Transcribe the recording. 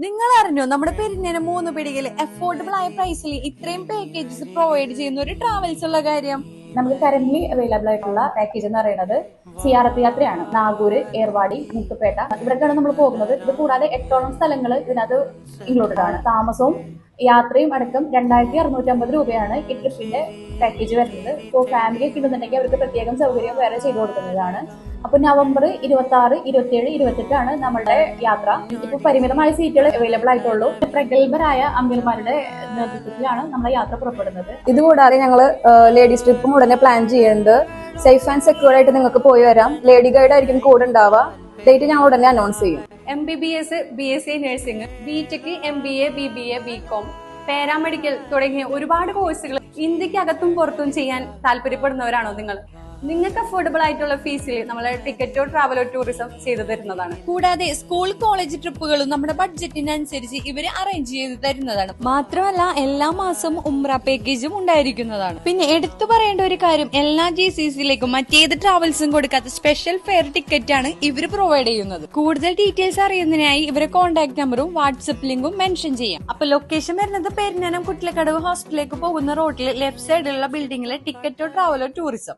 നിങ്ങൾ അറിഞ്ഞോ നമ്മുടെ പെരിഞ്ഞേനെ 3 പിടിയിൽ അഫോർഡബിൾ ആയ പ്രൈസിൽ ഇത്രയും പാക്കേജസ് പ്രൊവൈഡ് ചെയ്യുന്ന ഒരു ട്രാവൽസ് ഉള്ള കാര്യം? നമുക്ക് കറന്റ് അവൈലബിൾ ആയിട്ടുള്ള പാക്കേജ് എന്ന് പറയുന്നത് സിയാറത്ത് യാത്രയാണ്. നാഗൂര്, ഏർവാടി, മുത്തുപേട്ട ഇവിടേക്കാണ് നമ്മൾ പോകുന്നത്. ഇത് കൂടാതെ 8ഓളം സ്ഥലങ്ങൾ ഇതിനകത്ത് ഇൻക്ലൂഡഡ് ആണ്. താമസവും യാത്രയും അടക്കം 2650 രൂപയാണ് ഈ ട്രിപ്പിന്റെ പാക്കേജ് വരുന്നത്. ഇപ്പോൾ ഫാമിലി ഒക്കെ ഉണ്ടെന്നുണ്ടെങ്കിൽ അവർക്ക് പ്രത്യേകം സൗകര്യം വേറെ ചെയ്തു കൊടുക്കുന്നതാണ്. അപ്പൊ നവംബർ 26, 27, 28 നമ്മുടെ യാത്ര. ഇപ്പൊ പരിമിതമായ സീറ്റുകൾ അവൈലബിൾ ആയിട്ടുള്ളൂ. പ്രഗത്ഭരായ അമ്പിയന്മാരുടെ നേതൃത്വത്തിലാണ് നമ്മുടെ യാത്ര പുറപ്പെടുന്നത്. ഇതുകൂടാതെ ഞങ്ങൾ ലേഡീസ് ട്രിപ്പും ഉടനെ പ്ലാൻ ചെയ്യുന്നുണ്ട്. സേഫ് ആൻഡ് സെക്യൂർ ആയിട്ട് നിങ്ങൾക്ക് പോയി വരാം. ലേഡി ഗൈഡ് ആയിരിക്കും കൂടെ ഉണ്ടാവുക. ഡേറ്റ് ഞങ്ങൾ ഉടനെ അനൗൺസ് ചെയ്യും. MBBS, BSc nursing, BTech, MBA, BBA, BCom, paramedical തുടങ്ങിയ ഒരുപാട് കോഴ്സുകൾ ഇന്ത്യക്കകത്തും പുറത്തും ചെയ്യാൻ താല്പര്യപ്പെടുന്നവരാണോ നിങ്ങൾ? നിങ്ങൾക്ക് അഫോർഡബിൾ ആയിട്ടുള്ള ഫീസിൽ നമ്മളെ ടിക്കറ്റോ ട്രാവലോ ടൂറിസം ചെയ്തു തരുന്നതാണ്. കൂടാതെ സ്കൂൾ കോളേജ് ട്രിപ്പുകളും നമ്മുടെ ബഡ്ജറ്റിനനുസരിച്ച് ഇവര് അറേഞ്ച് ചെയ്ത് തരുന്നതാണ്. മാത്രമല്ല എല്ലാ മാസവും ഉംറ പാക്കേജും ഉണ്ടായിരിക്കുന്നതാണ്. പിന്നെ എടുത്തു പറയേണ്ട ഒരു കാര്യം, എല്ലാ GCCയിലേക്കും മറ്റേത് ട്രാവൽസും കൊടുക്കാത്ത സ്പെഷ്യൽ ഫെയർ ടിക്കറ്റ് ആണ് ഇവര് പ്രൊവൈഡ് ചെയ്യുന്നത്. കൂടുതൽ ഡീറ്റെയിൽസ് അറിയുന്നതിനായി ഇവരെ കോൺടാക്ട് നമ്പറും വാട്സ്ആപ്പ് ലിങ്കും മെൻഷൻ ചെയ്യാം. അപ്പൊ ലൊക്കേഷൻ വരുന്നത് പെരിഞ്ഞനം കുട്ടിലക്കടവ് ഹോസ്പിറ്റലിലേക്ക് പോകുന്ന റോഡിൽ ലെഫ്റ്റ് സൈഡിലുള്ള ബിൽഡിംഗിലെ ടിക്കറ്റോ ട്രാവലോ ടൂറിസം.